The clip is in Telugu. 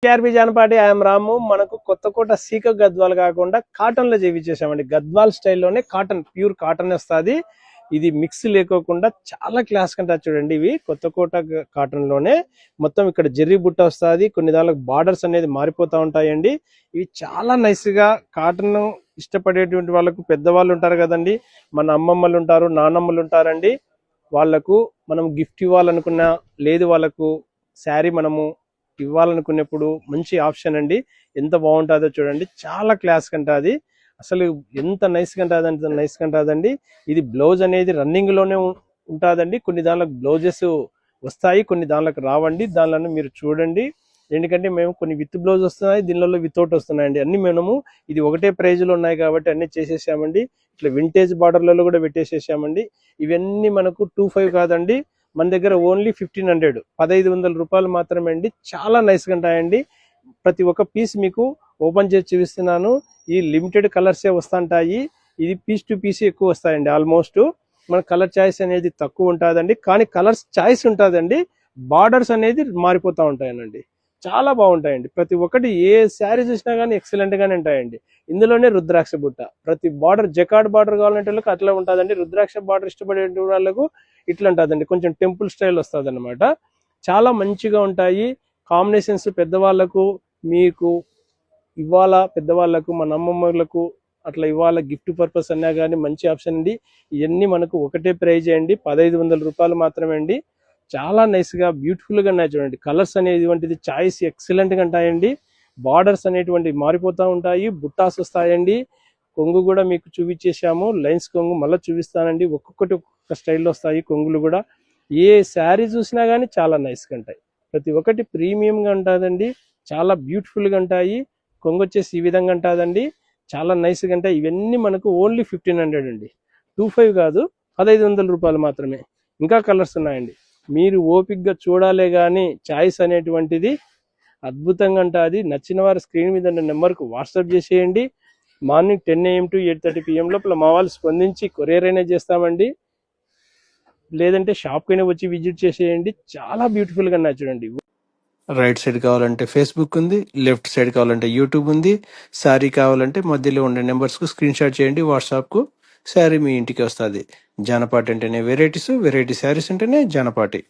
కేఆర్బి జానపాటి ఐఎమ్ రాము. మనకు కొత్తకోట సీక గద్వాల్ కాకుండా కాటన్ లో చేయించేసామండి. గద్వాల్ స్టైల్లోనే కాటన్, ప్యూర్ కాటన్ వస్తుంది. ఇది మిక్స్ లేకోకుండా చాలా క్లాస్ కంటే చూడండి. ఇవి కొత్తకోట కాటన్ లోనే మొత్తం ఇక్కడ జెర్రీ బుట్ట వస్తుంది. కొన్ని దానికి బార్డర్స్ అనేది మారిపోతా ఉంటాయండి. ఇవి చాలా నైస్ గా కాటన్ ఇష్టపడేటువంటి వాళ్ళకు, పెద్దవాళ్ళు ఉంటారు కదండి, మన అమ్మమ్మలు ఉంటారు, నానమ్మలు ఉంటారండి, వాళ్లకు మనం గిఫ్ట్ ఇవ్వాలనుకున్నా, లేదు వాళ్ళకు శారీ మనము ఇవ్వాలనుకున్నప్పుడు మంచి ఆప్షన్ అండి. ఎంత బాగుంటుందో చూడండి. చాలా క్లాస్ కంటుంది. అసలు ఎంత నైస్ కంటుంది అంటే నైస్ కంటుందండి. ఇది బ్లౌజ్ అనేది రన్నింగ్ లోనే ఉంటుందండి. కొన్ని దానిలో బ్లౌజెస్ వస్తాయి, కొన్ని దానిలోకి రావండి. దానిలో మీరు చూడండి. ఎందుకంటే మేము కొన్ని విత్ బ్లౌజ్ వస్తున్నాయి, దీనిలో వితౌట్ వస్తున్నాయండి. అన్ని మేము ఇది ఒకటే ప్రైజ్ లో ఉన్నాయి కాబట్టి అన్ని చేసేసామండి. ఇట్లా వింటేజ్ బార్డర్లలో కూడా పెట్టేసేసామండి. ఇవన్నీ మనకు 25 కాదండి, మన దగ్గర ఓన్లీ 1500, 1500 రూపాయలు మాత్రమే అండి. చాలా నైస్గా ఉంటాయండి. ప్రతి ఒక్క పీస్ మీకు ఓపెన్ చేసి చూపిస్తున్నాను. ఈ లిమిటెడ్ కలర్సే వస్తుంటాయి. ఇది పీస్ టు పీస్ ఎక్కువ వస్తాయండి. ఆల్మోస్ట్ మన కలర్ చాయిస్ అనేది తక్కువ ఉంటుందండి, కానీ కలర్స్ చాయిస్ ఉంటుందండి. బార్డర్స్ అనేది మారిపోతూ ఉంటాయనండి. చాలా బాగుంటాయండి. ప్రతి ఒక్కటి ఏ శారీ చూసినా కానీ ఎక్సలెంట్ గానే ఉంటాయండి. ఇందులోనే రుద్రాక్ష బుట్ట, ప్రతి బార్డర్ జకార్డ్ బార్డర్ కావాలంటే అట్లా ఉంటుందండి. రుద్రాక్ష బార్డర్ ఇష్టపడే వాళ్ళకు ఇట్లా ఉంటుందండి, కొంచెం టెంపుల్ స్టైల్ వస్తుంది అనమాట. చాలా మంచిగా ఉంటాయి కాంబినేషన్స్. పెద్దవాళ్ళకు మీకు ఇవాళ, పెద్దవాళ్ళకు, మన అమ్మమ్మలకు అట్లా ఇవాళ గిఫ్ట్ పర్పస్ అన్నా కానీ మంచి ఆప్షన్ అండి. ఇవన్నీ మనకు ఒకటే ప్రైజ్ అండి, 1500 రూపాయలు మాత్రమే అండి. చాలా నైస్ గా బ్యూటిఫుల్ గా ఉన్నాయి చూడండి. కలర్స్ అనేటువంటిది చాయిస్ ఎక్సలెంట్ గా ఉంటాయండి. బార్డర్స్ అనేటువంటి మారిపోతూ ఉంటాయి, బుట్టాస్ వస్తాయండి. కొంగు కూడా మీకు చూపించేసాము, లైన్స్ కొంగు మళ్ళీ చూపిస్తానండి. ఒక్కొక్కటి ఒక్కొక్క స్టైల్లో వస్తాయి కొంగులు కూడా. ఏ శారీ చూసినా కానీ చాలా నైస్గా ఉంటాయి. ప్రతి ఒక్కటి ప్రీమియంగా ఉంటుందండి, చాలా బ్యూటిఫుల్గా ఉంటాయి. కొంగు వచ్చేసి ఈ విధంగా ఉంటుందండి, చాలా నైస్గా ఉంటాయి. ఇవన్నీ మనకు ఓన్లీ 1500 అండి, 25 కాదు, 1500 రూపాయలు మాత్రమే. ఇంకా కలర్స్ ఉన్నాయండి, మీరు ఓపిక్గా చూడాలే కానీ చాయిస్ అనేటువంటిది అద్భుతంగా ఉంటుంది. నచ్చిన వారు స్క్రీన్ మీద ఉన్న నెంబర్కు వాట్సాప్ చేసేయండి. మార్నింగ్ 10 AM to 8:30 PM లోపల మా వాళ్ళు స్పందించి కొరియర్ అయినా చేస్తామండి, లేదంటే షాప్కైనా వచ్చి విజిట్ చేసేయండి. చాలా బ్యూటిఫుల్గా ఉన్నాయి చూడండి. రైట్ సైడ్ కావాలంటే ఫేస్బుక్ ఉంది, లెఫ్ట్ సైడ్ కావాలంటే యూట్యూబ్ ఉంది. శారీ కావాలంటే మధ్యలో ఉండే నెంబర్స్కు స్క్రీన్ షాట్ చేయండి వాట్సాప్కు, శారీ మీ ఇంటికి వస్తుంది. జానపాటి అంటేనే వెరైటీస్, వెరైటీ శారీస్ అంటేనే జానపాటి.